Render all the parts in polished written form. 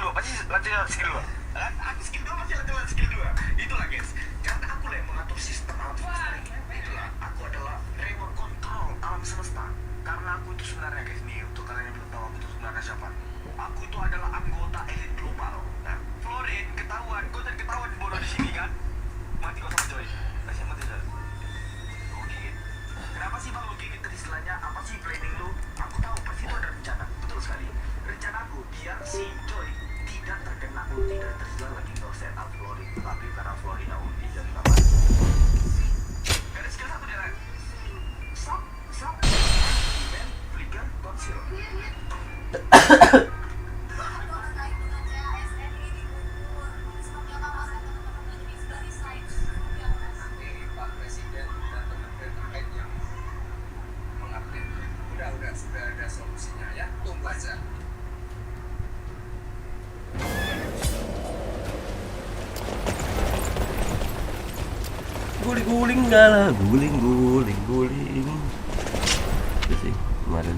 skill 2, pasti latihan skill 2. Aku skill 2 pasti latihan skill 2. Itulah guys, karena aku yang mengatur sistem alam semesta. Itulah, aku adalah remote control alam semesta. Karena aku itu sebenarnya guys, nih untuk kalian yang belum tahu aku itu sebenarnya siapa. Aku itu adalah anggota elit global. Nah, Florin ketahuan, gue tadi ketahuan bodoh di sini kan. Mati kau sama Joy. Kasih mati Joy. Kau gigit. Kenapa sih bang lu gigit tadi istilahnya? Apa sih planning lu? Aku tahu pasti itu ada rencana. Betul sekali. Rencana aku biar si Joy tidak terkena ulti dan terjelas lagi nge set up Florin. Tapi karena Florin ada ulti jadi nggak mati. Gak ada skill 1 dia kan? Stop. Event, flicker, konsil. Sudah ada solusinya ya, tunggu aja. Guling-guling enggak lah, guling. Itu sih kemarin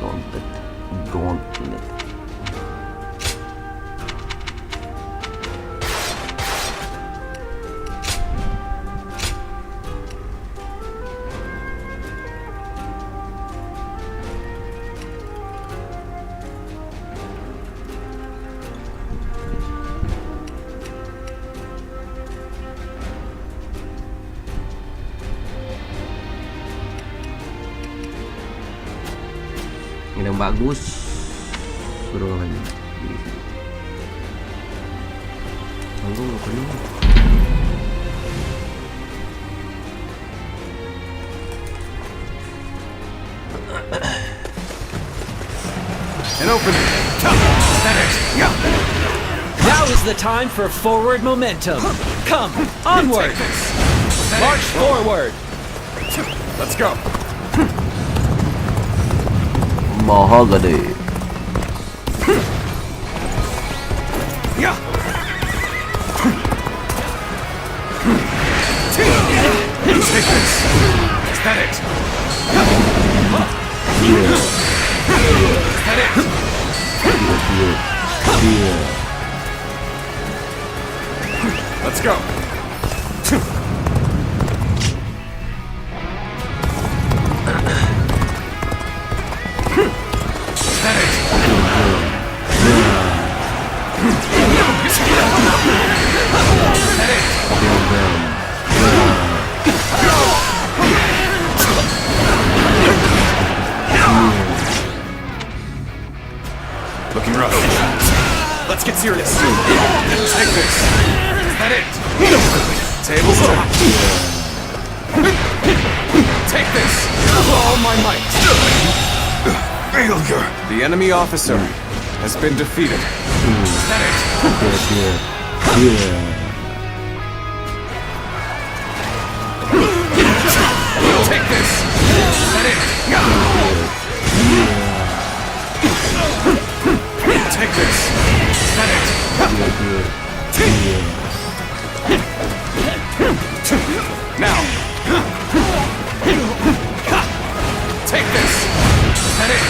gauntlet. Yang bagus suruh lagi tunggu penuh and open it. Now is the time for forward momentum. Come, onward! March forward! Let's go. Mahogany. Yeah. Take this. Is that it? Is that it? Let's go. Looking rough. Let's get serious. Take this. Is that it? Tables turn. Take this. All my might. Failure. The enemy officer has been defeated. Is that it? Take this. Is that it? Take this. Is that it? Now. Take this. Is that it?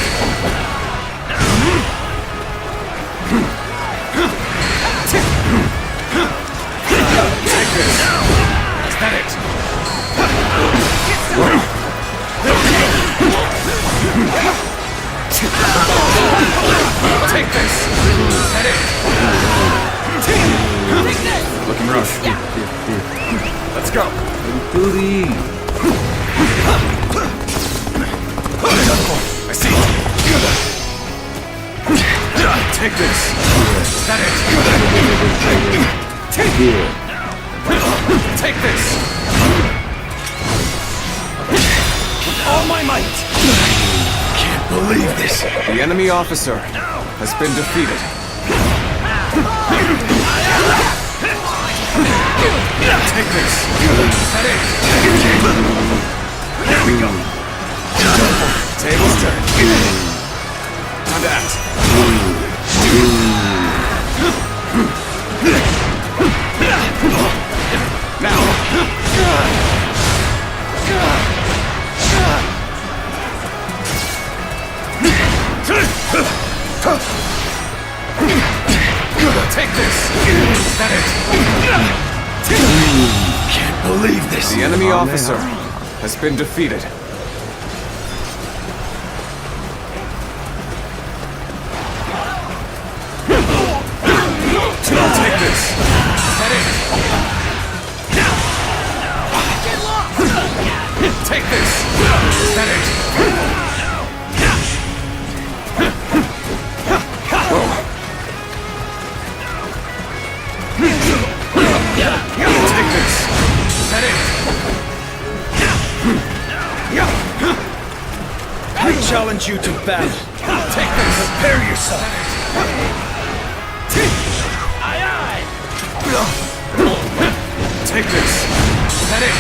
Take this. Is that it? Take this. Is that it? Looking rough. Let's go. I see. Take this. Is that it? Take this. With all my might. Can't believe this. The enemy officer has been defeated. Take this. Is that it? There we go. Tables turn. Time to act. Now. that it? Can't believe this. The enemy officer has been defeated. Take this. Is that it? Take this. Is that it? Whoa. Take this. Is that it? I challenge you to battle. Take this. Prepare yourself. Take this. Is that it?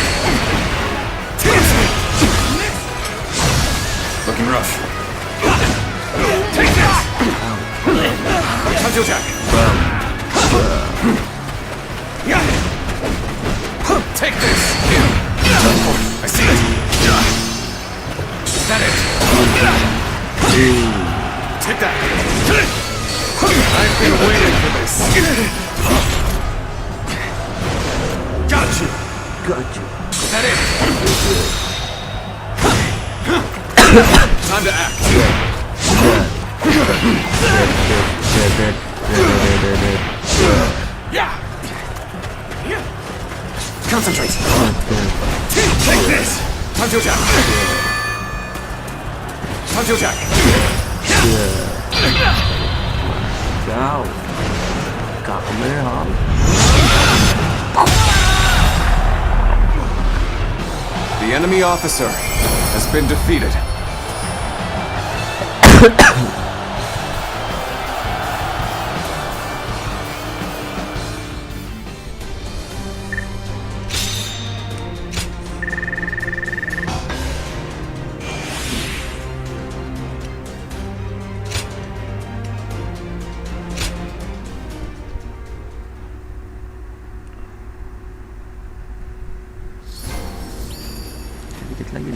Looking rough. Take this. Touch attack. Take this. I see it. Is that it? Take that. I've been waiting for this. Got you. Got you. Is that it? Time to act. Yeah. Concentrate. Take this. Time to attack. Time to attack. Sao? Cặp mấy hả? The enemy officer has been defeated. Dikit lagi.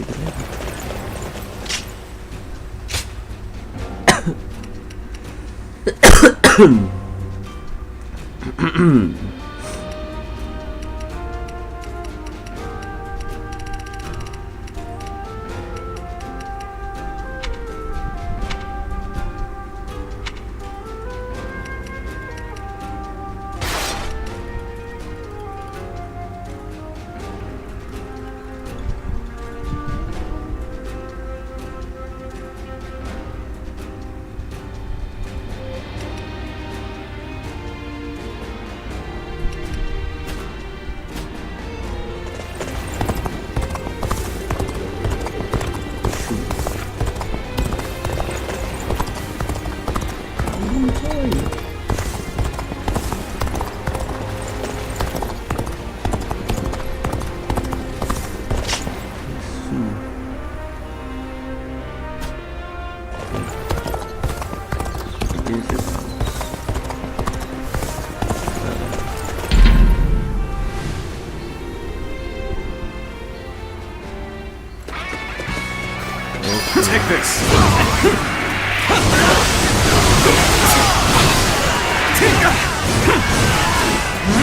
Take this.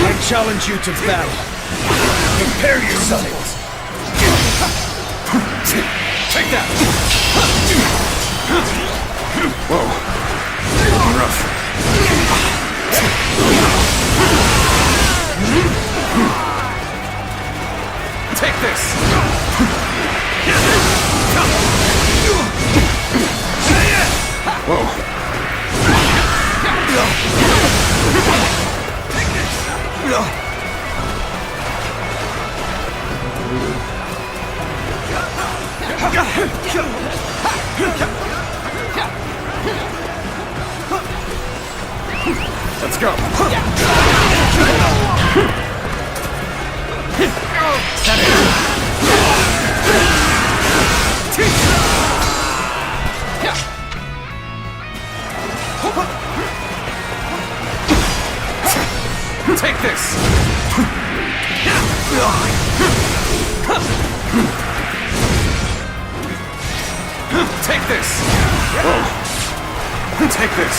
I challenge you to battle. Prepare yourself. Take that. Whoa. Looking rough. Take this. Whoa. Let's go. Take this. Take this. Whoa. Take this.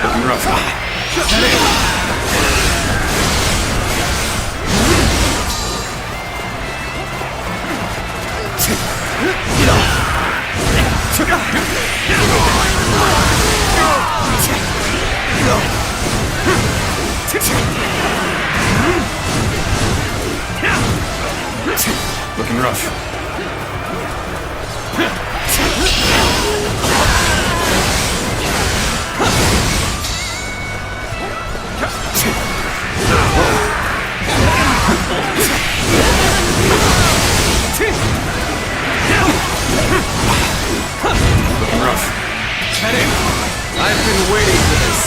Looking rough. Is that it? Looking rough. Looking rough. Head in. I've been waiting for this.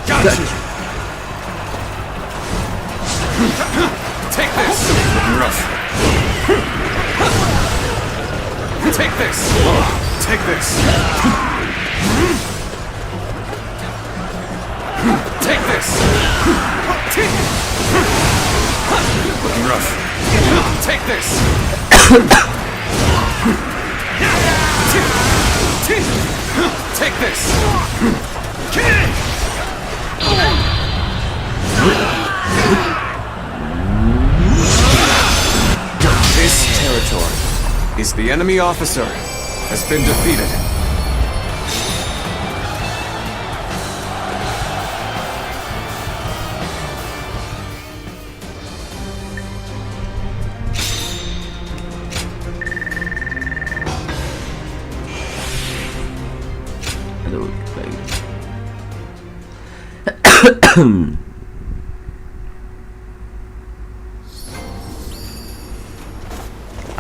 Got you. Take this. Looking rough. Take this. Take this. Take this. Looking rough. Take this. Take this. This territory is the enemy officer has been defeated.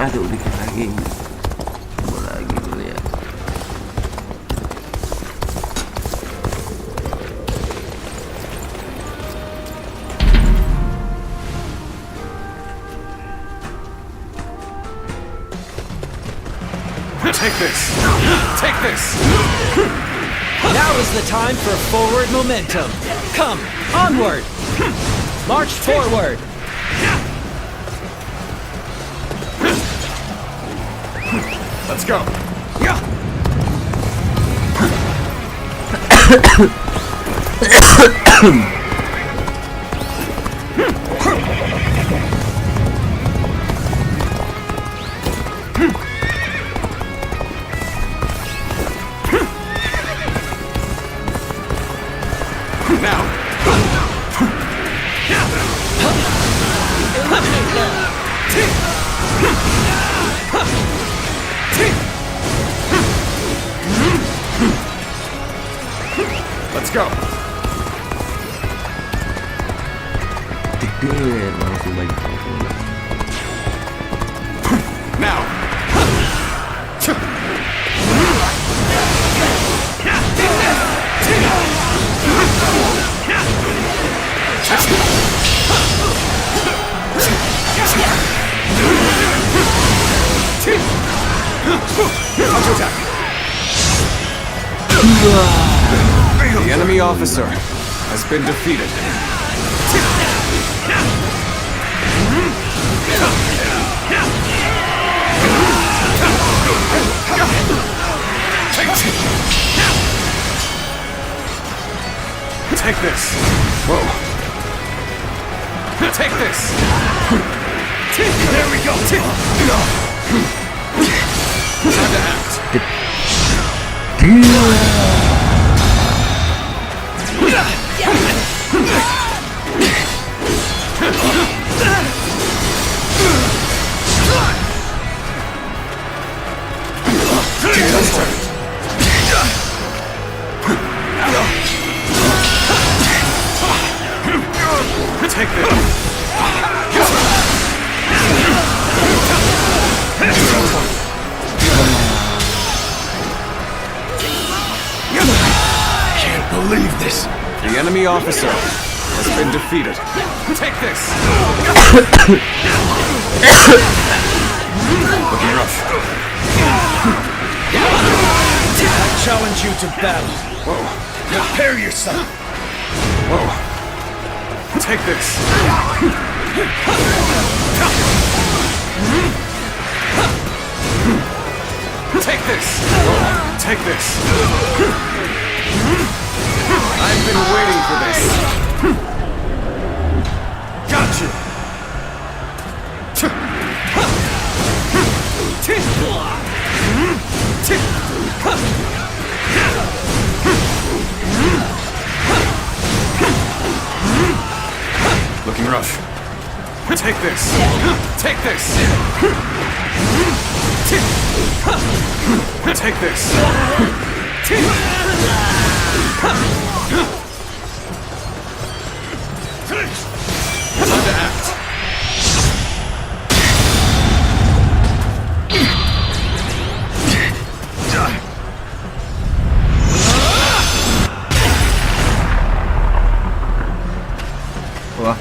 Aduh, dikit lagi. Coba lagi dulu ya. Take this. Take this. Now is the time for forward momentum. Come, onward. March forward. Let's go. Now. Let's go. Gede langsung banyak. Now. Attack. The enemy officer has been defeated. Take this. Whoa. Take this. There we go. Time to act. Take this. Can't believe this. The enemy officer has been defeated. Take this. Looking rough. I challenge you to battle. Whoa. Prepare yourself. Whoa. Take this. Take this! Take this! I've been waiting for this! Got you! Looking rough. Take this! Take this! Take this! Time to act! Wah.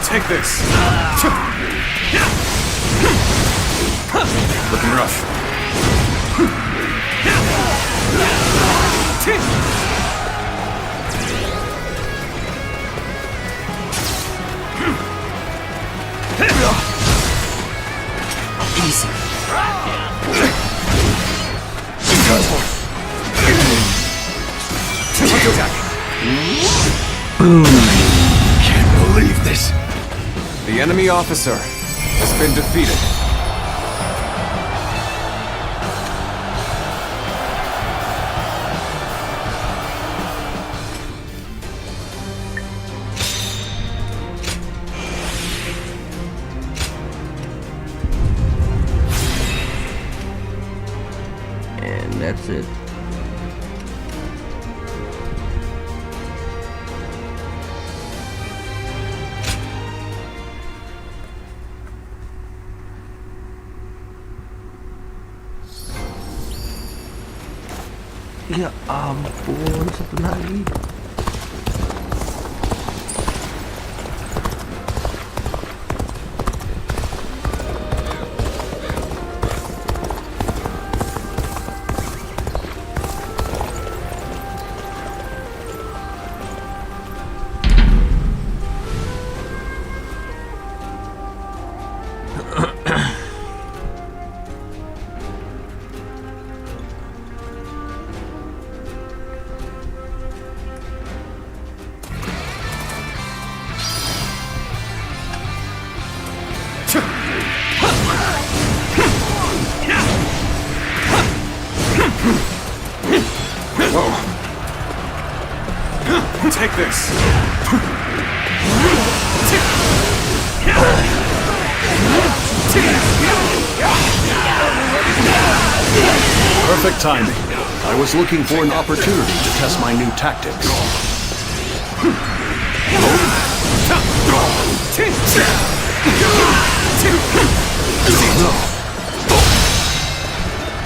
Take this! Looking rough. Easy. Can't believe this. The enemy officer has been defeated. And that's it. Ya ampun, satu lagi. Take this! Perfect timing. I was looking for an opportunity to test my new tactics.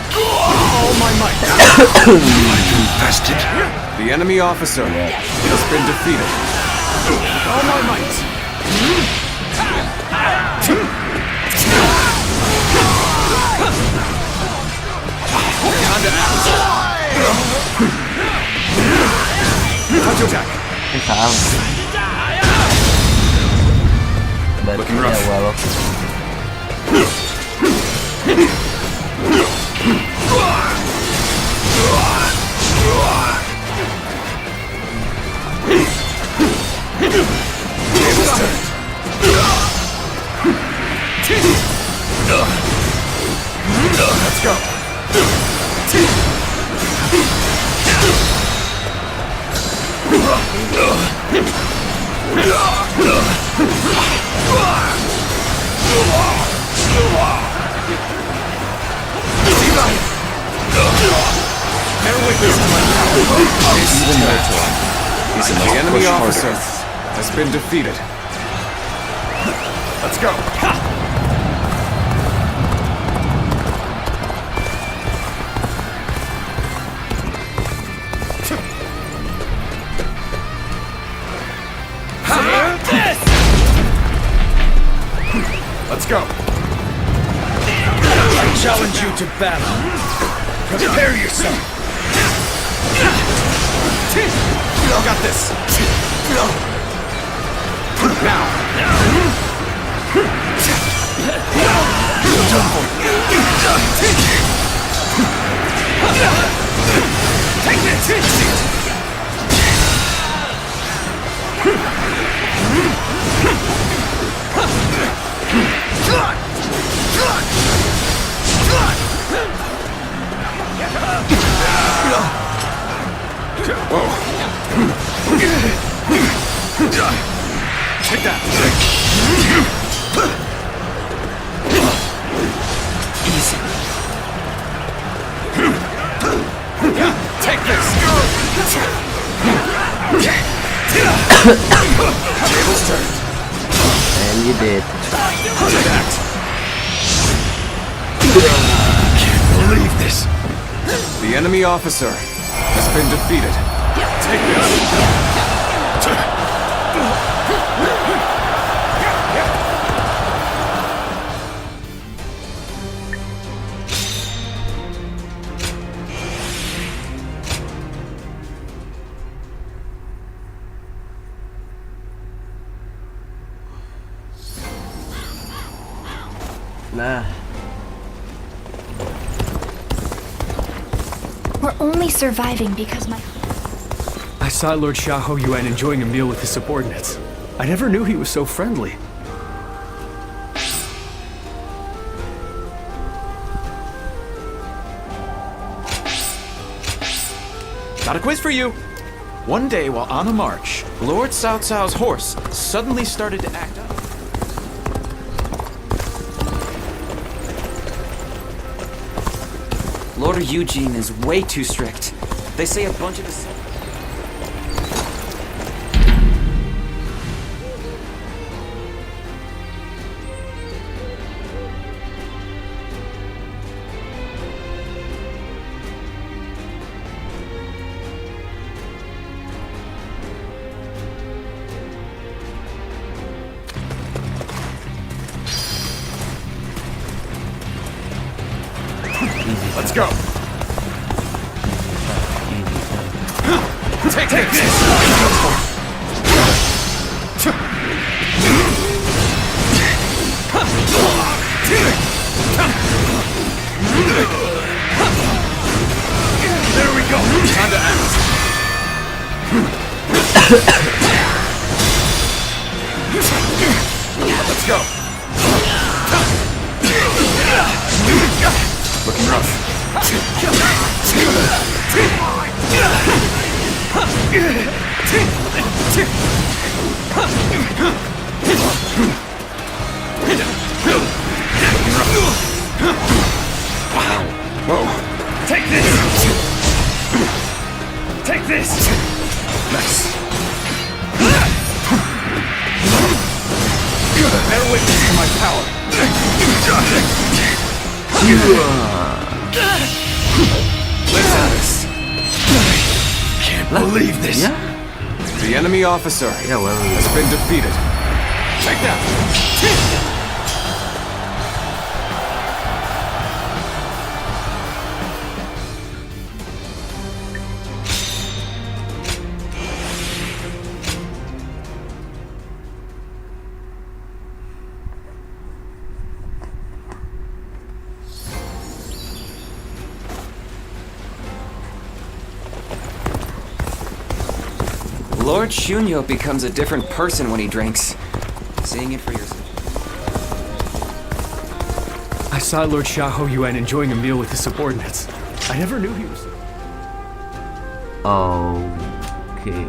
All my might! Infested. The enemy officer has been defeated. All my might! Time to act! Touch attack! Salam. Looking Ya rough. walau. Tables turned. Let's go. Bear witness to my power. The enemy officer has been defeated. Let's go. Let's go. I challenge you to battle. Prepare yourself. I got this. Now. Take this. Take that. Easy. Take this. Tables turned. And you did. Act. Believe this. The enemy officer has been defeated. Take this. Nah. We're only surviving because my... I saw Lord Xiahou Yuan enjoying a meal with his subordinates. I never knew he was so friendly. Got a quiz for you. One day while on a march, Lord Cao Cao's horse suddenly started to act up. Lord Eugene is way too strict. They say a bunch of his... Let's go. Take this. There we go. Time to act. Let's go. Looking rough. Whoa. Take this. Take this. Nice. Bear witness to my power. Let's have this. Can't believe this. Yeah? The enemy officer Yeah, well, has been defeated. Take that. Lord Shunyo becomes a different person when he drinks. Seeing it for yourself. I saw Lord Xiahou Yuan enjoying a meal with his subordinates. I never knew he was... Okay.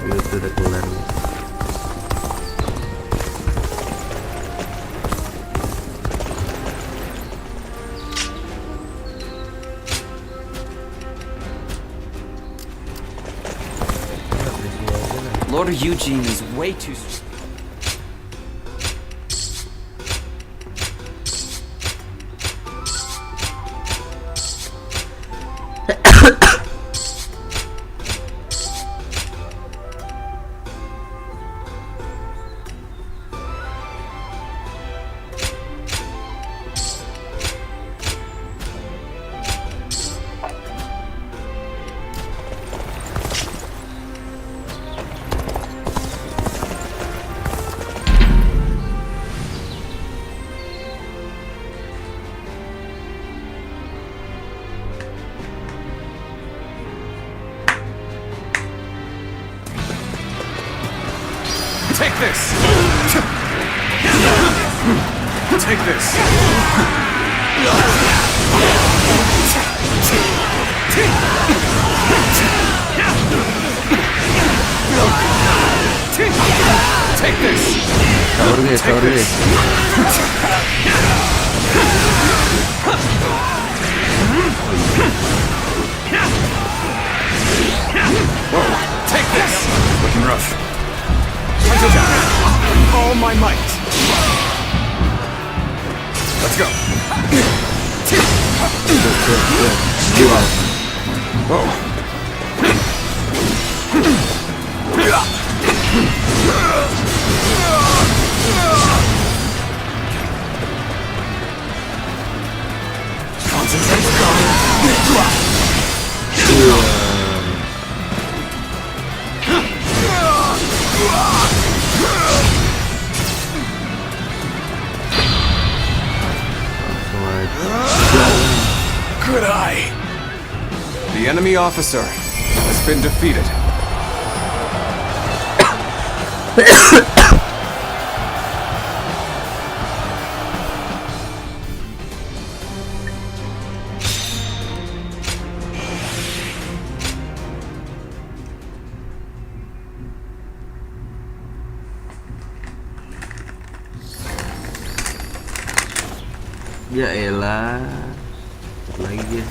Itu udah kelar nih. Lord Eugene is way too... Take this! Take this! Take this! Kabur guys, kabur guys. Whoa! Take this! Looking rough. Punch it down! All my might! Let's go! Whoa! Concentrate. Good eye. The enemy officer has been defeated. Ya elah. Lagi guys.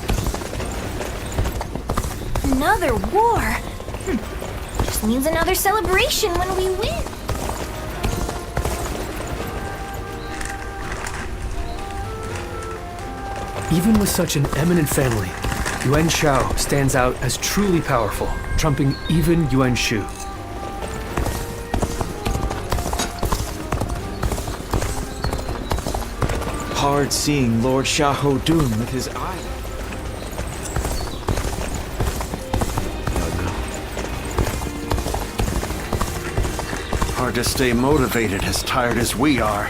Another war? Just means another celebration when we win. Even with such an eminent family, Yuan Shao stands out as truly powerful, trumping even Yuan Shu. Hard seeing Lord Xiahou Dun with his eye. Hard to stay motivated as tired as we are.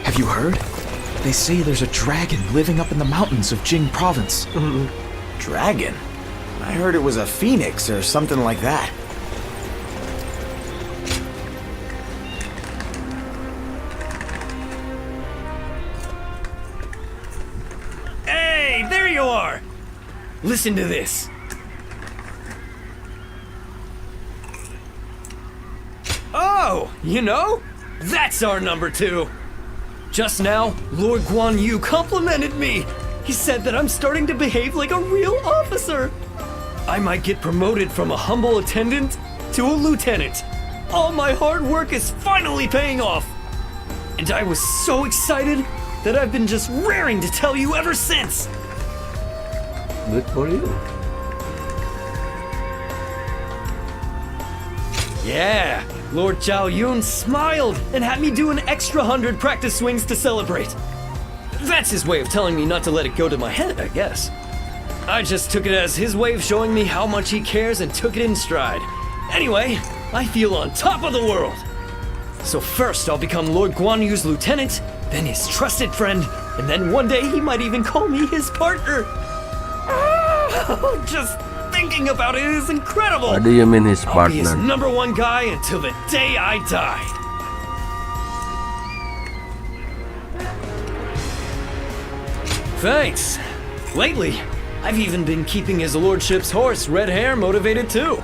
Have you heard? They say there's a dragon living up in the mountains of Jing province. Dragon? I heard it was a phoenix or something like that. Hey, there you are! Listen to this. Oh, you know? That's our number 2. Just now, Lord Guan Yu complimented me. He said that I'm starting to behave like a real officer. I might get promoted from a humble attendant to a lieutenant. All my hard work is finally paying off. And I was so excited that I've been just raring to tell you ever since. Good for you. Yeah, Lord Zhao Yun smiled and had me do an extra 100 practice swings to celebrate. That's his way of telling me not to let it go to my head, I guess. I just took it as his way of showing me how much he cares and took it in stride. Anyway, I feel on top of the world. So first I'll become Lord Guan Yu's lieutenant, then his trusted friend, and then one day he might even call me his partner. Oh, just thinking about it is incredible. What do you mean his I'll be his partner? number 1 guy until the day I die. Thanks. Lately, I've even been keeping his lordship's horse, Red Hair, motivated too.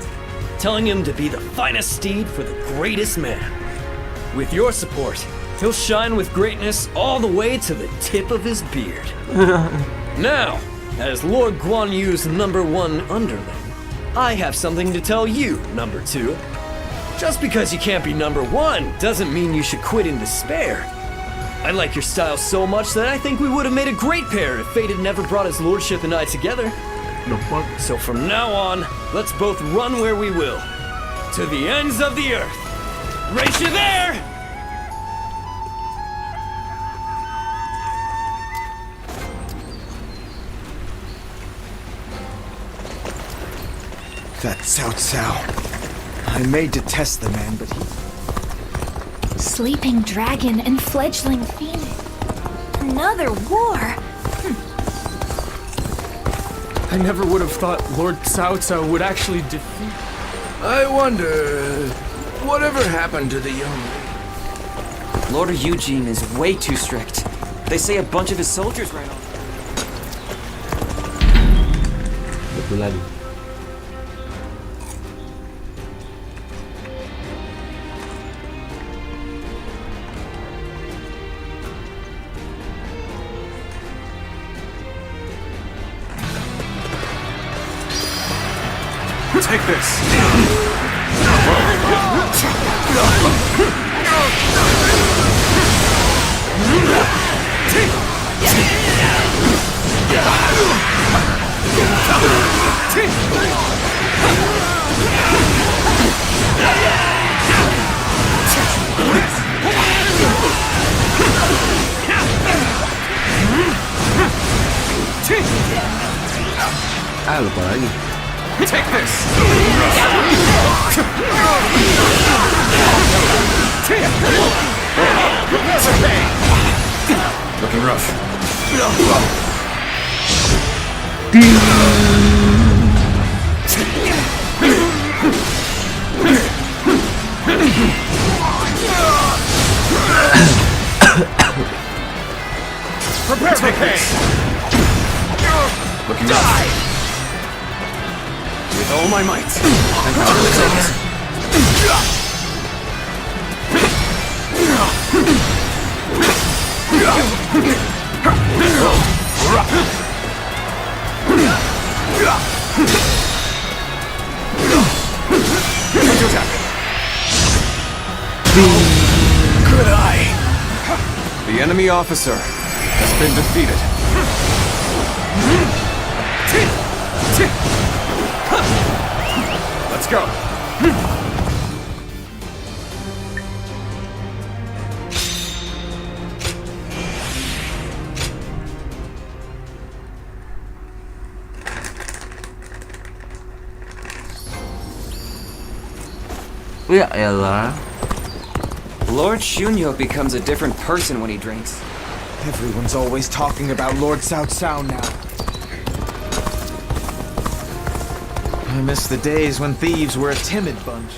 Telling him to be the finest steed for the greatest man. With your support, he'll shine with greatness all the way to the tip of his beard. Now, as Lord Guan Yu's number 1 underling, I have something to tell you, number 2. Just because you can't be number 1 doesn't mean you should quit in despair. I like your style so much that I think we would have made a great pair if fate had never brought his lordship and I together. The fuck? So from now on, let's both run where we will. To the ends of the earth. Race you there! That Cao. I may detest the man, but he... Sleeping dragon and fledgling phoenix. Another war? I never would have thought Lord Cao Cao would actually defeat... I wonder, whatever happened to the young Lord Eugene is way too strict. They say a bunch of his soldiers ran off. Betulan. Take this. Ah, lupa lagi. Take this. Looking rough. Prepare for this. Looking rough. With all my might. And power it takes. Counter attack. Good eye. The enemy officer has been defeated. Let's go. Ya elah. Lord Shunyo becomes a different person when he drinks. Everyone's always talking about Lord Cao Cao now. I miss the days when thieves were a timid bunch.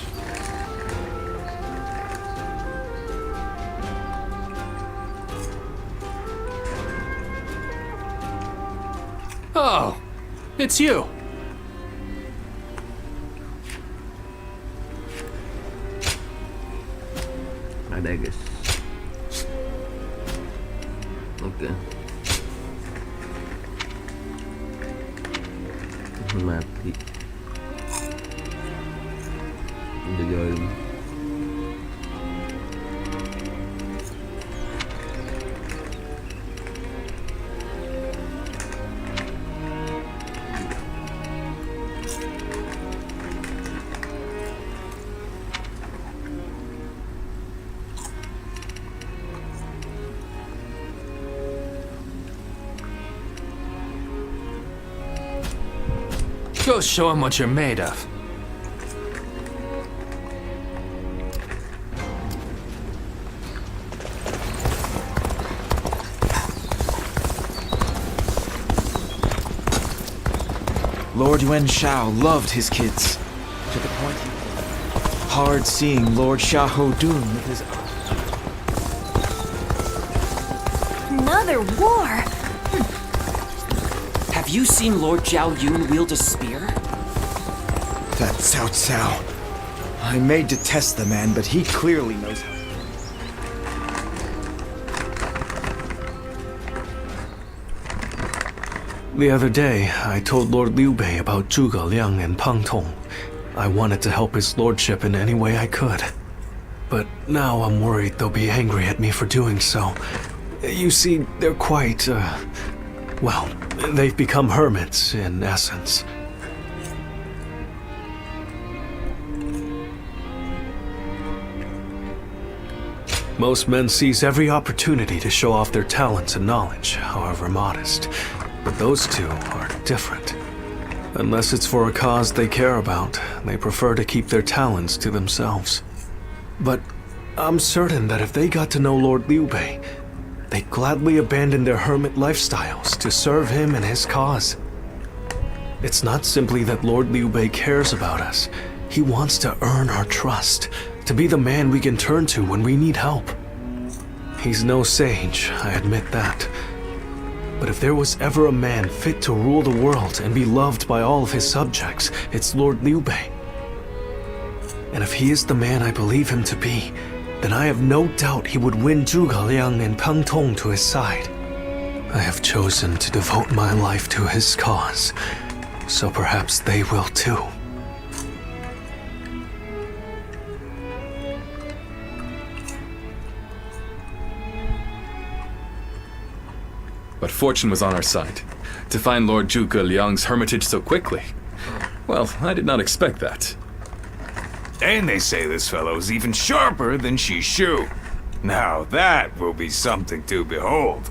Oh, it's you. Ada guys. Oke. Mati. Udah jauh. Go show him what you're made of. Lord Yuan Shao loved his kids, to the point hard seeing Lord Xiahou Dun with his Another war? Have you seen Lord Zhao Yun wield a spear? That Cao Cao. I made to test the man, but he clearly knows how. The other day, I told Lord Liu Bei about Zhuge Liang and Pang Tong. I wanted to help his lordship in any way I could. But now I'm worried they'll be angry at me for doing so. You see, they're quite, well, they've become hermits, in essence. Most men seize every opportunity to show off their talents and knowledge, however modest. But those two are different. Unless it's for a cause they care about, they prefer to keep their talents to themselves. But I'm certain that if they got to know Lord Liu Bei, they'd gladly abandon their hermit lifestyles to serve him and his cause. It's not simply that Lord Liu Bei cares about us. He wants to earn our trust, to be the man we can turn to when we need help. He's no sage, I admit that. But if there was ever a man fit to rule the world and be loved by all of his subjects, it's Lord Liu Bei. And if he is the man I believe him to be, then I have no doubt he would win Zhuge Liang and Peng Tong to his side. I have chosen to devote my life to his cause, so perhaps they will too. But fortune was on our side. To find Lord Zhuge Liang's hermitage so quickly. Well, I did not expect that. And they say this fellow's even sharper than Shishu. Now that will be something to behold.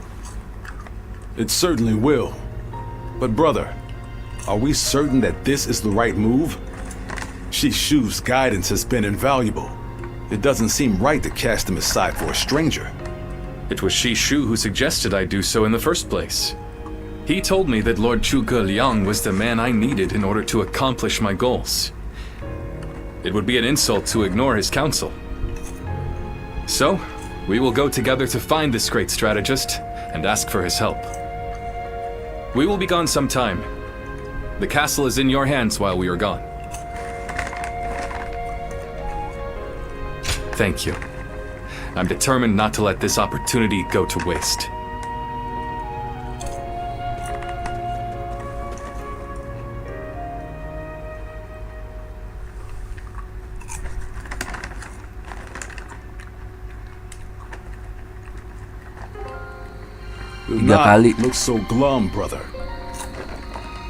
It certainly will. But brother, are we certain that this is the right move? Shishu's guidance has been invaluable. It doesn't seem right to cast him aside for a stranger. It was Shishu who suggested I do so in the first place. He told me that Lord Zhuge Liang was the man I needed in order to accomplish my goals. It would be an insult to ignore his counsel. So, we will go together to find this great strategist and ask for his help. We will be gone some time. The castle is in your hands while we are gone. Thank you. I'm determined not to let this opportunity go to waste. Do 3 not kali. look so glum, brother.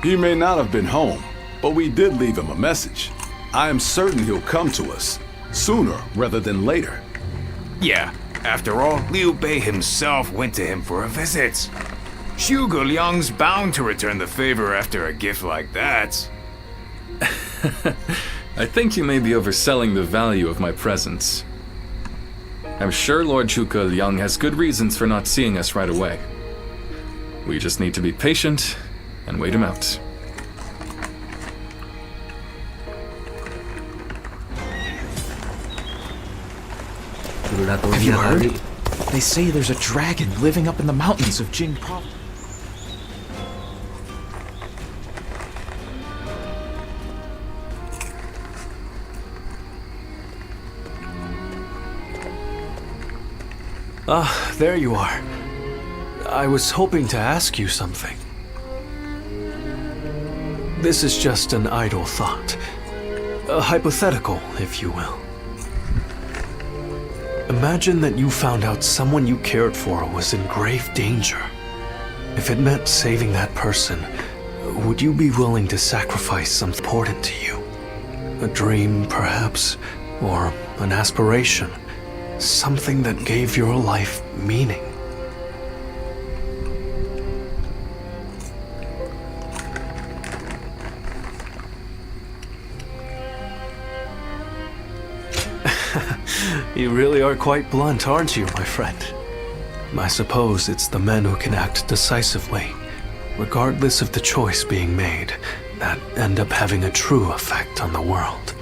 He may not have been home, but we did leave him a message. I am certain he'll come to us, sooner rather than later. Yeah, after all, Liu Bei himself went to him for a visit. Zhuge Liang's bound to return the favor after a gift like that. I think you may be overselling the value of my presence. I'm sure Lord Zhuge Liang has good reasons for not seeing us right away. We just need to be patient and wait him out. Have you heard? They say there's a dragon living up in the mountains of Jing Province. Ah, there you are. I was hoping to ask you something. This is just an idle thought. A hypothetical, if you will. Imagine that you found out someone you cared for was in grave danger. If it meant saving that person, would you be willing to sacrifice something important to you? A dream, perhaps, or an aspiration? Something that gave your life meaning. You really are quite blunt, aren't you, my friend? I suppose it's the men who can act decisively, regardless of the choice being made, that end up having a true effect on the world.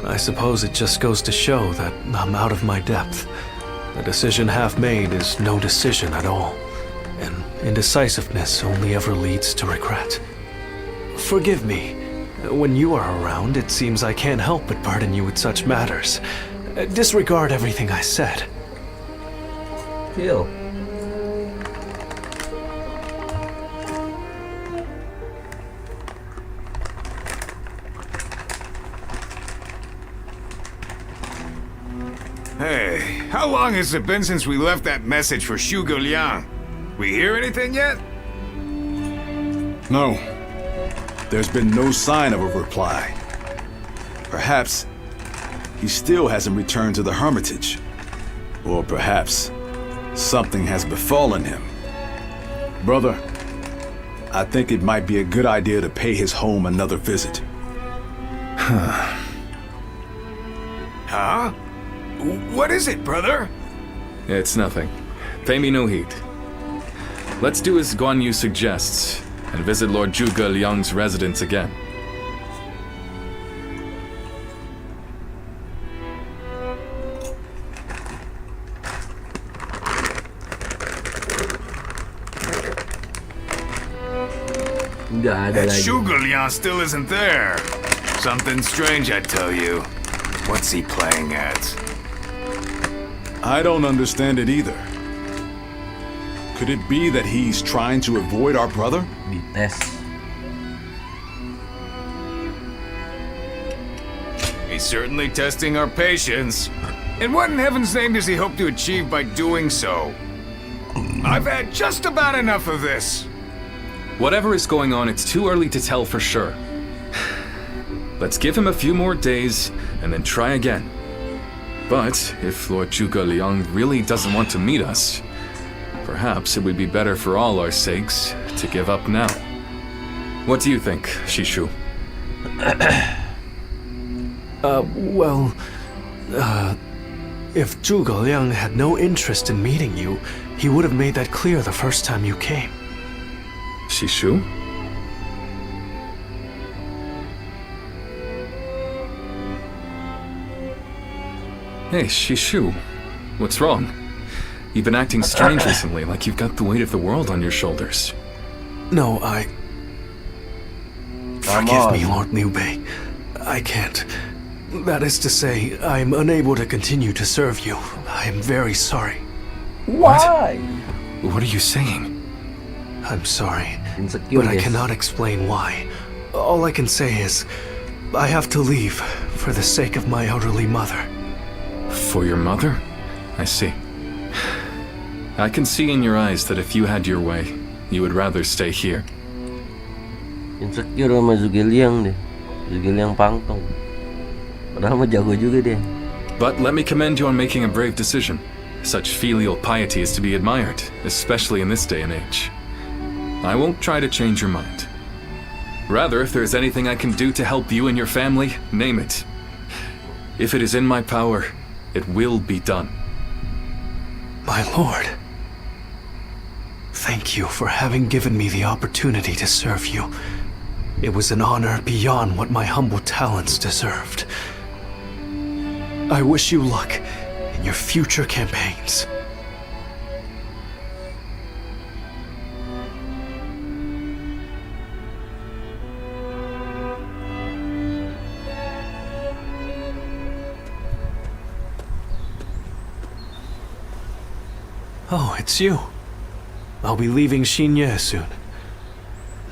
I suppose it just goes to show that I'm out of my depth. A decision half made is no decision at all, and indecisiveness only ever leads to regret. Forgive me. When you are around, it seems I can't help but burden you with such matters. Disregard everything I said. Chill. Hey, how long has it been since we left that message for Zhuge Liang? We hear anything yet? No. There's been no sign of a reply. Perhaps he still hasn't returned to the hermitage. Or perhaps something has befallen him. Brother, I think it might be a good idea to pay his home another visit. Huh? What is it, brother? It's nothing. Pay me no heed. Let's do as Guan Yu suggests and visit Lord Zhuge Liang's residence again. Nggak ada That lagi. Zhuge Liang still isn't there. Something strange, I tell you. What's he playing at? I don't understand it either. Could it be that he's trying to avoid our brother? Dites. He's certainly testing our patience. And what in heaven's name does he hope to achieve by doing so? I've had just about enough of this. Whatever is going on, it's too early to tell for sure. Let's give him a few more days and then try again. But if Lord Zhuge Liang really doesn't want to meet us, perhaps it would be better for all our sakes to give up now. What do you think, Shishu? If Zhuge Liang had no interest in meeting you, he would have made that clear the first time you came. Shishu? Hey, Shishu. What's wrong? You've been acting strange recently, like you've got the weight of the world on your shoulders. No, Come Forgive me, on. Lord Liu Bei. I can't. That is to say, I'm unable to continue to serve you. I am very sorry. Why? What are you saying? I'm sorry, Insecure, but I guys. cannot explain why. All I can say is, I have to leave for the sake of my elderly mother. For your mother? I see. I can see in your eyes that if you had your way, you would rather stay here. Insecure sama Zhuge Liang deh. Zhuge Liang pangtong. Padahal mah jago juga dia. But let me commend you on making a brave decision. Such filial piety is to be admired, especially in this day and age. I won't try to change your mind. Rather, if there's anything I can do to help you and your family, name it. If it is in my power, it will be done. My lord, thank you for having given me the opportunity to serve you. It was an honor beyond what my humble talents deserved. I wish you luck in your future campaigns. Oh, it's you. I'll be leaving Xinye soon.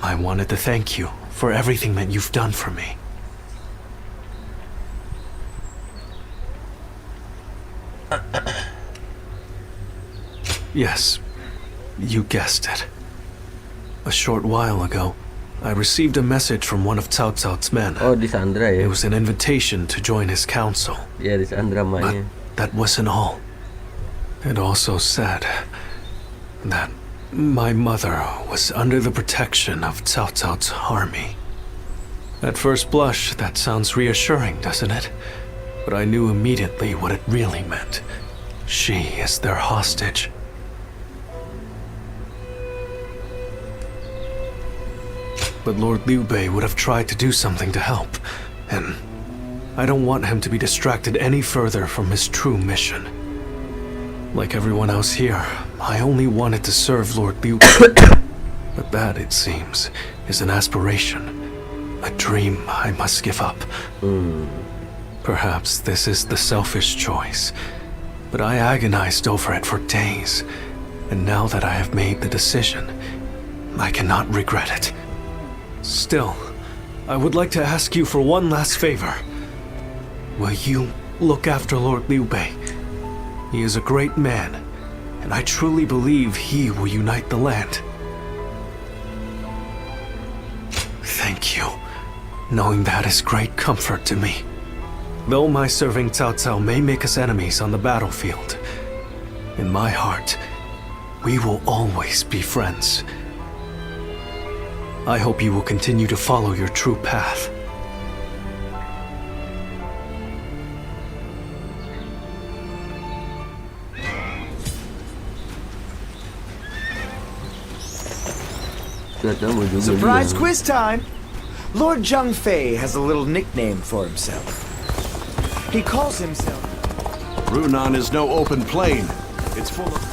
I wanted to thank you for everything that you've done for me. Yes, you guessed it. A short while ago, I received a message from one of Cao Cao's men. Oh, di Sandra ya. It was an invitation to join his council. Ya, di Sandra But maknya. that wasn't all. It also said that my mother was under the protection of Cao Cao's army. At first blush, that sounds reassuring, doesn't it? But I knew immediately what it really meant. She is their hostage. But Lord Liu Bei would have tried to do something to help, and I don't want him to be distracted any further from his true mission. Like everyone else here, I only wanted to serve Lord Liu Bei. But that, it seems, is an aspiration. A dream I must give up. Perhaps this is the selfish choice, but I agonized over it for days, and now that I have made the decision, I cannot regret it. Still, I would like to ask you for one last favor. Will you look after Lord Liu Bei? He is a great man, and I truly believe he will unite the land. Thank you. Knowing that is great comfort to me. Though my serving Cao Cao may make us enemies on the battlefield, in my heart, we will always be friends. I hope you will continue to follow your true path. Surprise quiz time! Lord Zhang Fei has a little nickname for himself. He calls himself... Runan is no open plain. It's full of...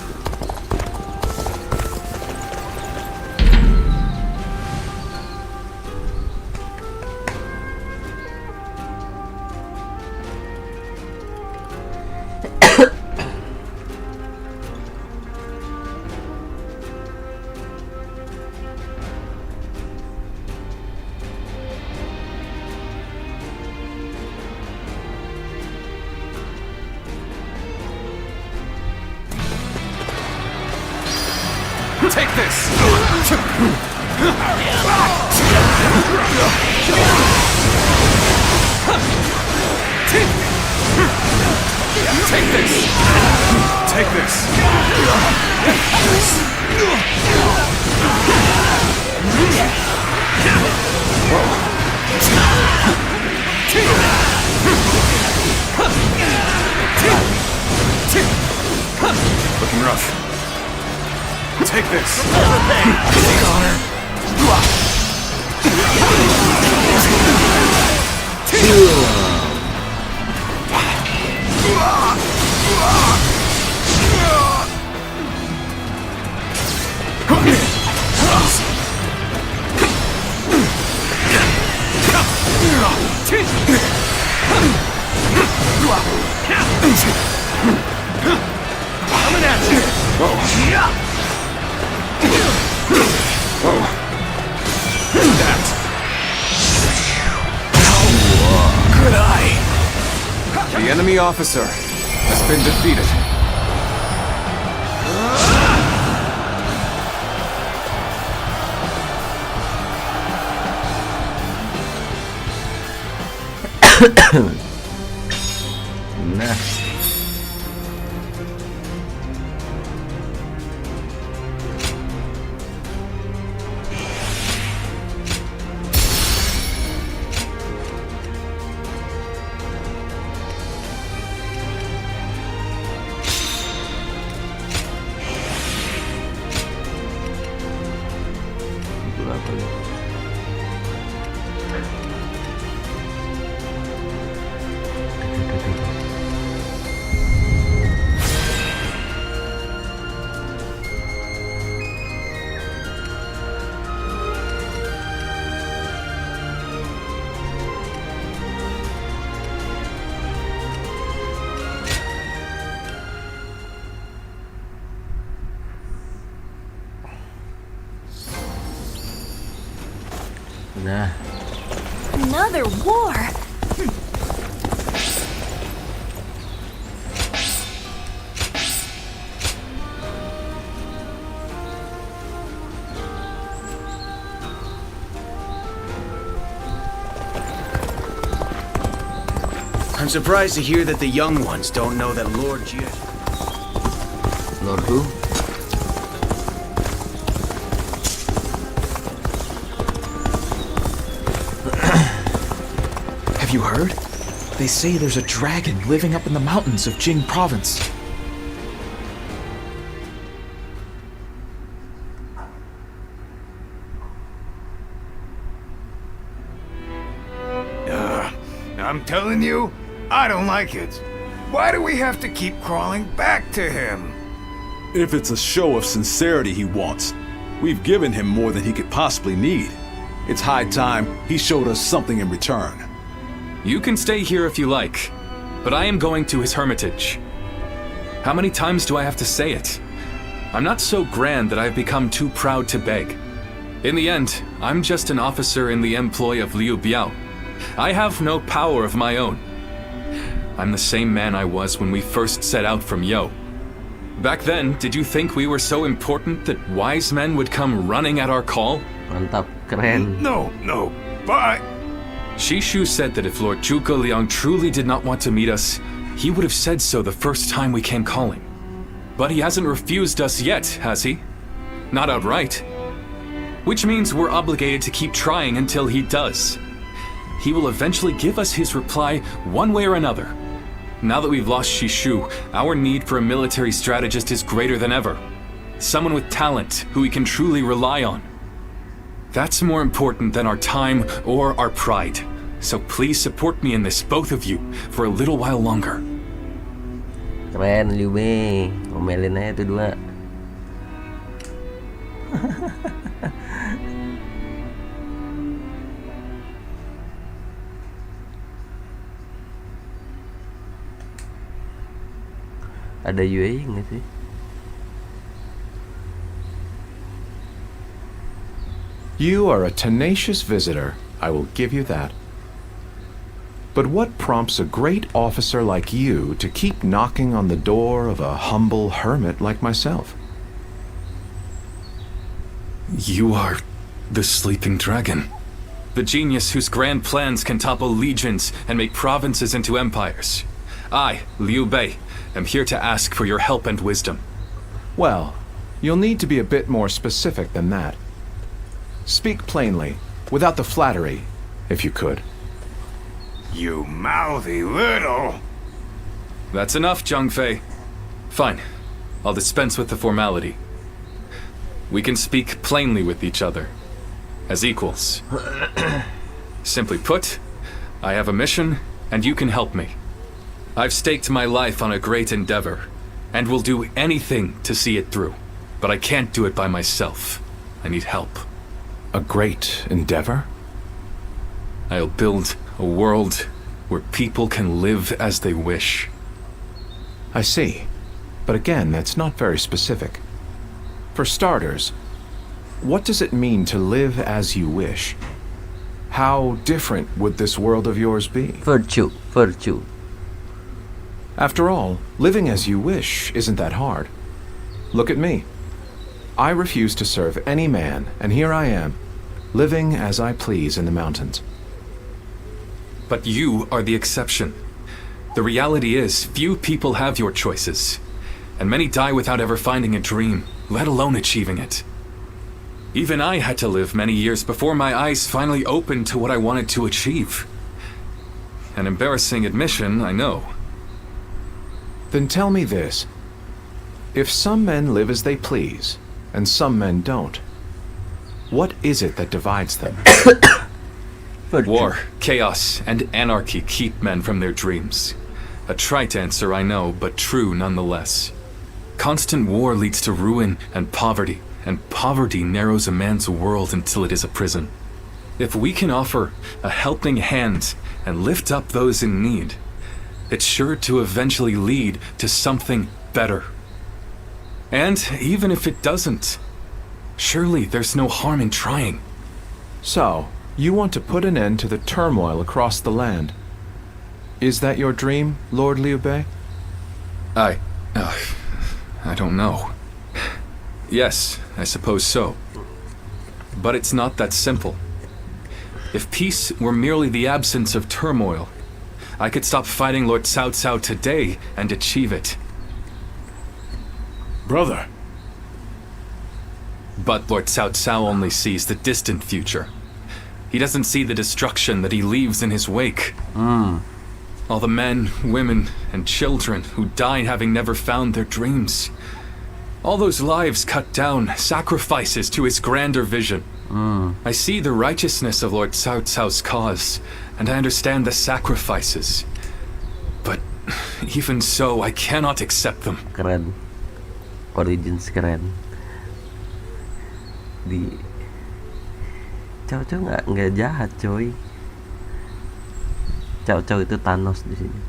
Take this! Take this! Take this. Looking rough. Take this. Coming at you! Good eye. The enemy officer has been defeated. Nah. Itu apa ya? Nah. Another war? I'm surprised to hear that the young ones don't know that Lord Jia... Lord who? Have you heard? They say there's a dragon living up in the mountains of Jing province. I'm telling you, I don't like it. Why do we have to keep crawling back to him? If it's a show of sincerity he wants, we've given him more than he could possibly need. It's high time he showed us something in return. You can stay here if you like, but I am going to his hermitage. How many times do I have to say it? I'm not so grand that I've become too proud to beg. In the end, I'm just an officer in the employ of Liu Biao. I have no power of my own. I'm the same man I was when we first set out from Yo. Back then, did you think we were so important that wise men would come running at our call? Mantap, keren. No, but... Shishu said that if Lord Zhuge Liang truly did not want to meet us, he would have said so the first time we came calling. But he hasn't refused us yet, has he? Not outright. Which means we're obligated to keep trying until he does. He will eventually give us his reply one way or another. Now that we've lost Shishu, our need for a military strategist is greater than ever. Someone with talent who we can truly rely on. That's more important than our time or our pride. So please support me in this, both of you, for a little while longer. Keren Liu Bei. Omelin aja tuh dua. Ada Yue nggak sih? You are a tenacious visitor, I will give you that. But what prompts a great officer like you to keep knocking on the door of a humble hermit like myself? You are the sleeping dragon. The genius whose grand plans can topple legions and make provinces into empires. I, Liu Bei, am here to ask for your help and wisdom. Well, you'll need to be a bit more specific than that. Speak plainly, without the flattery, if you could. You mouthy little... That's enough, Zhang Fei. Fine. I'll dispense with the formality. We can speak plainly with each other. As equals. Simply put, I have a mission, and you can help me. I've staked my life on a great endeavor, and will do anything to see it through. But I can't do it by myself. I need help. A great endeavor? I'll build a world where people can live as they wish. I see. But again, that's not very specific. For starters, what does it mean to live as you wish? How different would this world of yours be? Virtue. After all, living as you wish isn't that hard. Look at me. I refuse to serve any man, and here I am, living as I please in the mountains. But you are the exception. The reality is, few people have your choices. And many die without ever finding a dream, let alone achieving it. Even I had to live many years before my eyes finally opened to what I wanted to achieve. An embarrassing admission, I know. Then tell me this. If some men live as they please, and some men don't, what is it that divides them? War, chaos, and anarchy keep men from their dreams. A trite answer, I know, but true nonetheless. Constant war leads to ruin and poverty narrows a man's world until it is a prison. If we can offer a helping hand and lift up those in need, it's sure to eventually lead to something better. And even if it doesn't, surely there's no harm in trying. So, you want to put an end to the turmoil across the land. Is that your dream, Lord Liu Bei? I don't know. Yes, I suppose so. But it's not that simple. If peace were merely the absence of turmoil, I could stop fighting Lord Cao Cao today and achieve it. Brother. But Lord Cao Cao only sees the distant future. He doesn't see the destruction that he leaves in his wake. All the men, women, and children who died having never found their dreams. All those lives cut down, sacrifices to his grander vision. I see the righteousness of Lord Cao Cao's cause, and I understand the sacrifices. But even so, I cannot accept them. Keren. Origins keren. Di Cao Cao nggak jahat, coy. Cao Cao itu Thanos di sini.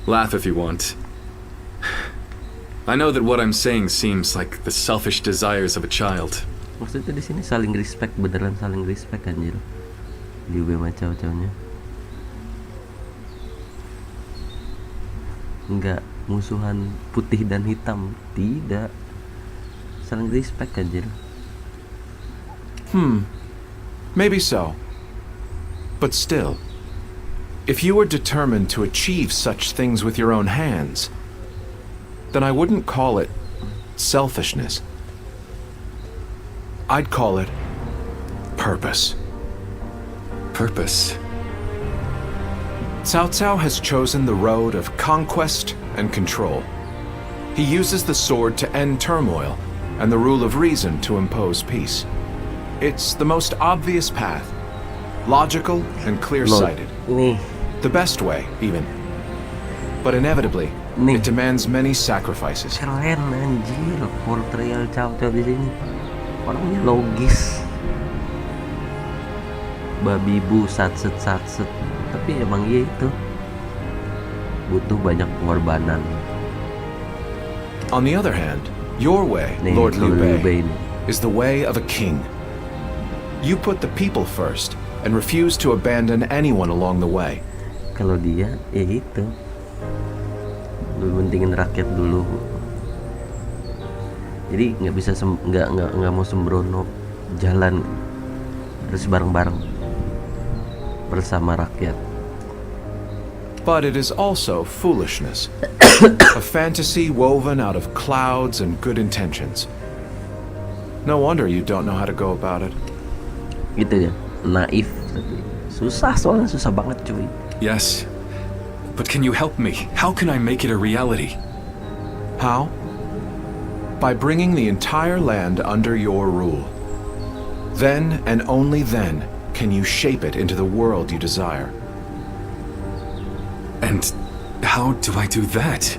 Laugh if you want. I know that what I'm saying seems like the selfish desires of a child. Maksudnya di sini saling respect, beneran saling respect anjir. Liu Bei sama Cao Cao-nya. Enggak musuhan putih dan hitam, tidak. Saling respect anjir. Maybe so. But still, if you were determined to achieve such things with your own hands, then I wouldn't call it selfishness. I'd call it purpose. Purpose? Cao Cao has chosen the road of conquest and control. He uses the sword to end turmoil and the rule of reason to impose peace. It's the most obvious path, logical and clear-sighted. The best way, even. But inevitably, it demands many sacrifices. Keren anjir, portrayal Cao Cao di sini. Orangnya logis. Babi bu satset. Tapi emang iya itu. Butuh banyak pengorbanan. On the other hand, your way, Lord Liu Bei, is the way of a king. You put the people first and refuse to abandon anyone along the way. Kalau dia, ya itu. Lebih pentingin rakyat dulu. Jadi nggak bisa nggak mau sembrono jalan, harus bareng-bareng bersama rakyat. But it is also foolishness. A fantasy woven out of clouds and good intentions. No wonder you don't know how to go about it. Gitu ya, naif. Susah, soalnya susah banget cuy. Yes, but can you help me? How can I make it a reality? How? By bringing the entire land under your rule. Then and only then can you shape it into the world you desire. And how do I do that?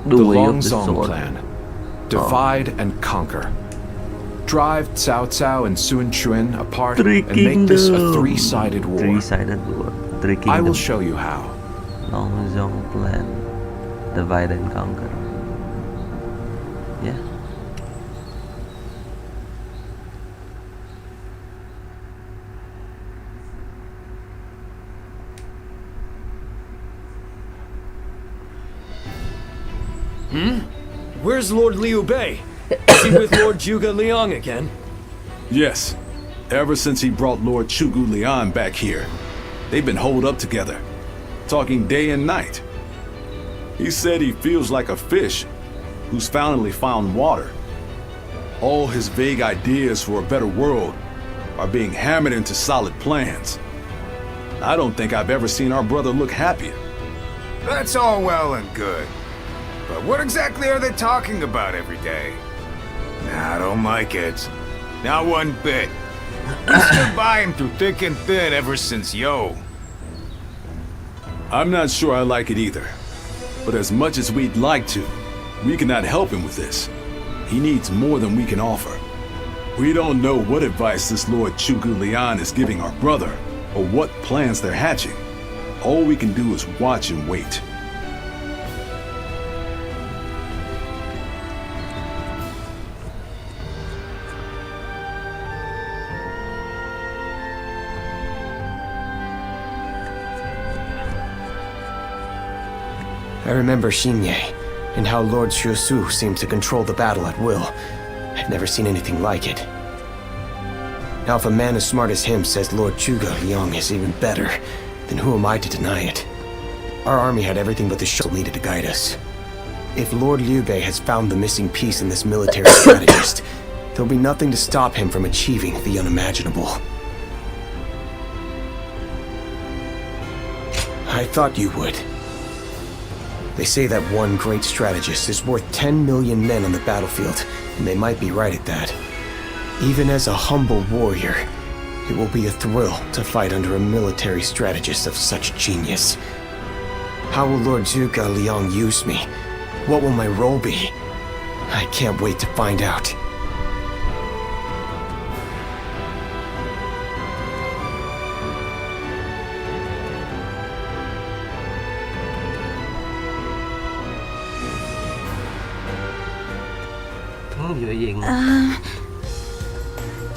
The Longzong plan. Divide and conquer. Drive Cao Cao and Sun Quan apart and make this a three-sided war. Three-sided war. Three kingdoms. I will show you how. Longzong plan. Divide and conquer. Yeah. Where's Lord Liu Bei? Is he with Lord Juga Liang again? Yes. Ever since he brought Lord Chugu Lian back here, they've been holed up together, talking day and night. He said he feels like a fish who's finally found water. All his vague ideas for a better world are being hammered into solid plans. I don't think I've ever seen our brother look happier. That's all well and good. But what exactly are they talking about every day? Nah, I don't like it. Not one bit. We stood by him through thick and thin ever since Yo. I'm not sure I like it either. But as much as we'd like to, we cannot help him with this. He needs more than we can offer. We don't know what advice this Lord Chugu Lian is giving our brother, or what plans they're hatching. All we can do is watch and wait. I remember Xinye, and how Lord Xuesu seemed to control the battle at will. I've never seen anything like it. Now if a man as smart as him says Lord Juga Liang is even better, then who am I to deny it? Our army had everything but the shuttle needed to guide us. If Lord Liu Bei has found the missing piece in this military strategist, there'll be nothing to stop him from achieving the unimaginable. I thought you would. They say that one great strategist is worth 10 million men on the battlefield, and they might be right at that. Even as a humble warrior, it will be a thrill to fight under a military strategist of such genius. How will Lord Zhuge Liang use me? What will my role be? I can't wait to find out.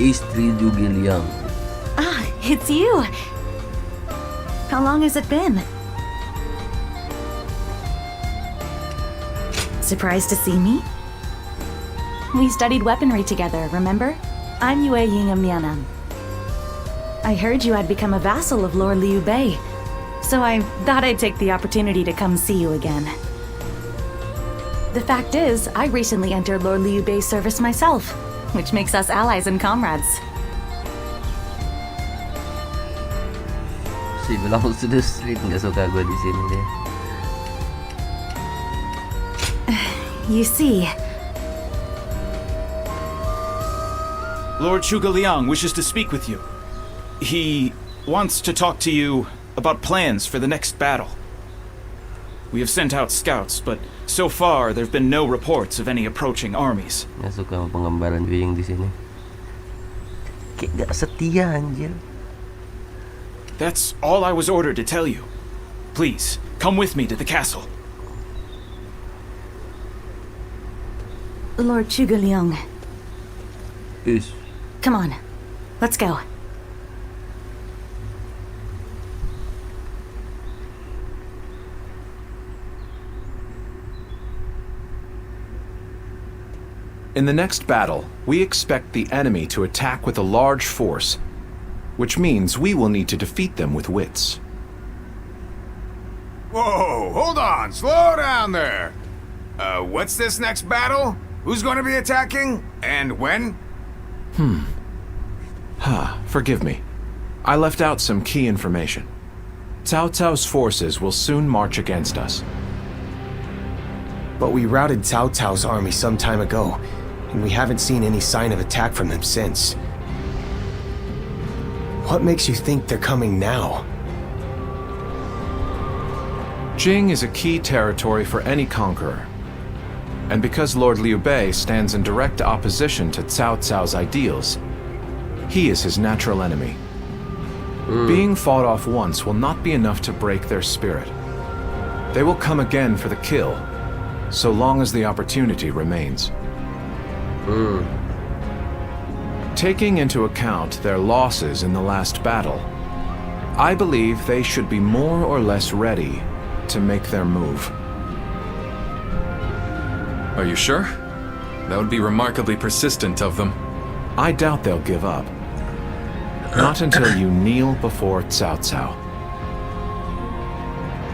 Istri Zhuge Liang. Ah, it's you. How long has it been? Surprised to see me? We studied weaponry together, remember? I'm Yue Ying of Mian'an. I heard you had become a vassal of Lord Liu Bei, so I thought I'd take the opportunity to come see you again. The fact is, I recently entered Lord Liu Bei's service myself, which makes us allies and comrades. Si bilang sudah street, nggak suka gue di sini deh. You see, Lord Zhuge Liang wishes to speak with you. He wants to talk to you about plans for the next battle. We have sent out scouts, but so far there have been no reports of any approaching armies. Nggak suka sama penggambaran Wing di sini. Kayak gak setia anjir. That's all I was ordered to tell you. Please, come with me to the castle. Lord Zhuge Liang. Yes. Come on, let's go. In the next battle, we expect the enemy to attack with a large force, which means we will need to defeat them with wits. Whoa, hold on, slow down there. What's this next battle? Who's going to be attacking? And when? Forgive me. I left out some key information. Cao Cao's forces will soon march against us. But we routed Cao Cao's army some time ago, and we haven't seen any sign of attack from them since. What makes you think they're coming now? Jing is a key territory for any conqueror. And because Lord Liu Bei stands in direct opposition to Cao Cao's ideals, he is his natural enemy. Being fought off once will not be enough to break their spirit. They will come again for the kill, so long as the opportunity remains. Taking into account their losses in the last battle, I believe they should be more or less ready to make their move. Are you sure? That would be remarkably persistent of them. I doubt they'll give up. Not until you kneel before Cao Cao.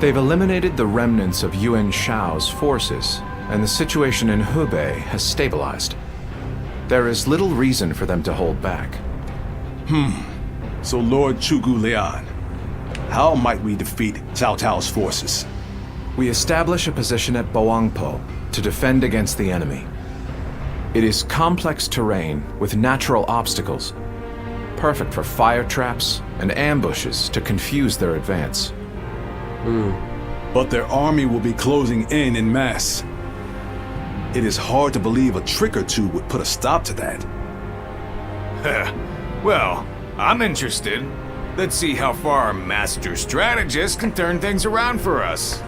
They've eliminated the remnants of Yuan Shao's forces, and the situation in Hubei has stabilized. There is little reason for them to hold back. So Lord Chugu Liang, how might we defeat Cao Cao's forces? We establish a position at Boangpo to defend against the enemy. It is complex terrain with natural obstacles, perfect for fire traps and ambushes to confuse their advance. But their army will be closing in mass. It is hard to believe a trick or two would put a stop to that. Well, I'm interested. Let's see how far our master strategist can turn things around for us.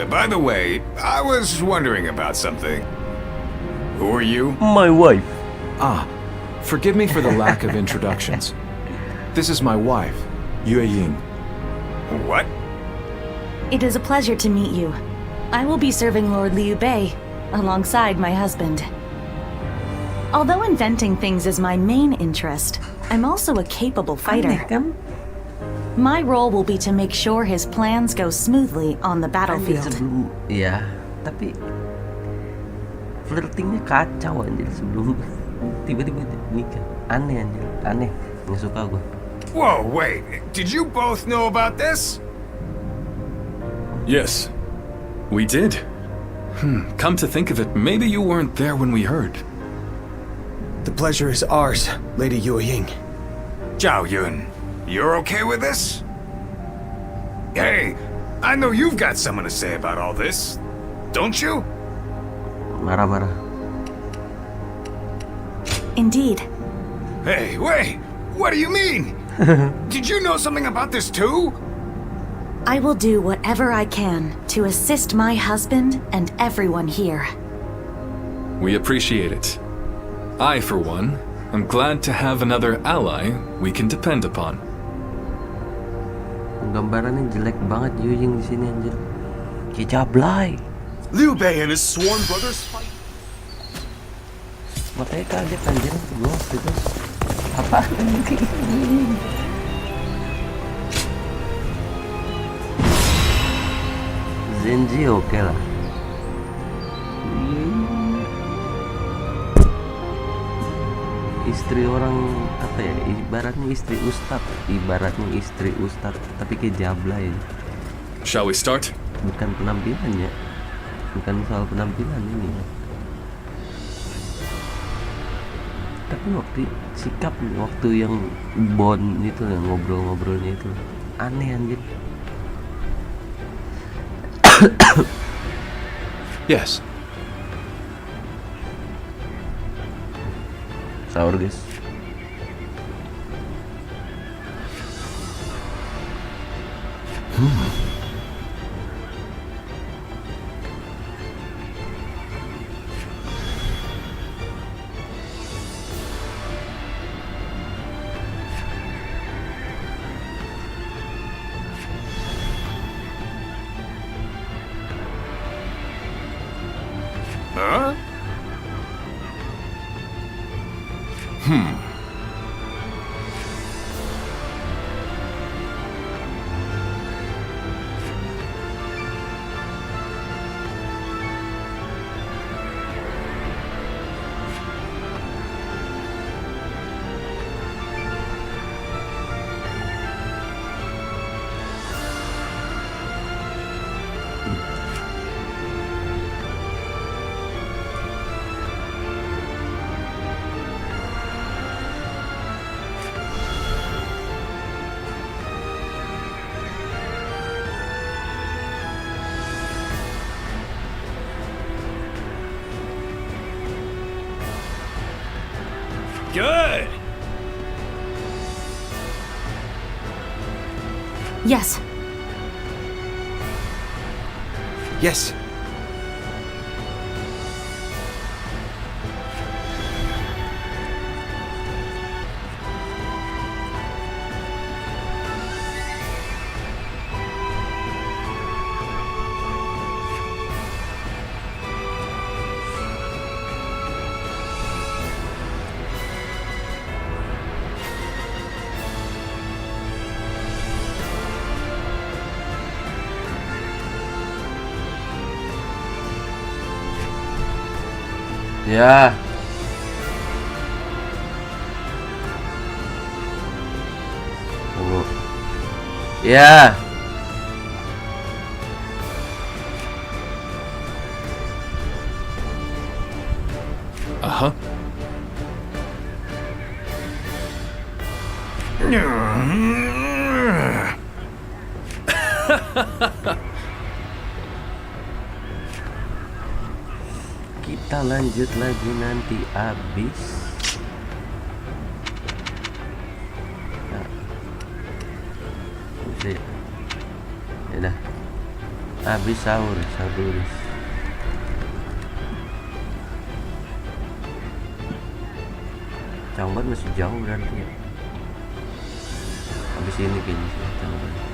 By the way, I was wondering about something. Who are you? My wife. Forgive me for the lack of introductions. This is my wife, Yue Ying. What? It is a pleasure to meet you. I will be serving Lord Liu Bei alongside my husband. Although inventing things is my main interest, I'm also a capable fighter. My role will be to make sure his plans go smoothly on the battlefield. Ya, tapi flirtingnya kacau anjir sebelum tiba-tiba nikah. Aneh anjir, aneh. Nggak suka gue. Whoa, wait. Did you both know about this? Yes, we did. Come to think of it, maybe you weren't there when we heard. The pleasure is ours, Lady Yue Ying. Zhao Yun, you're okay with this? Hey, I know you've got something to say about all this, don't you? Marah-marah. Indeed. Hey, wait! What do you mean? Did you know something about this too? I will do whatever I can to assist my husband and everyone here. We appreciate it. I, for one, am glad to have another ally we can depend upon. Gambarannya jelek banget Yuying di sini anjir. Kayak jablay. Liu Bei and his sworn brothers fight. Makanya kaget anjir gue waktu itu. Apa? Zenji oke lah. Istri orang apa ya? Ibaratnya istri ustad, tapi kayak jablay. Shall we start? Bukan penampilannya, bukan soal penampilan ini. Tapi waktu sikap waktu yang bond itu yang ngobrol-ngobrolnya itu aneh anjir. Yes. Sahur guys. Huh? Good! Yes. Yes. Ya. Tunggu. Ya. Uh-huh. Kita lanjut lagi nanti abis. Nah. Ya dah. Abis sahur. Chang masih jauh berarti ya. Habis ini kayaknya sih Chang.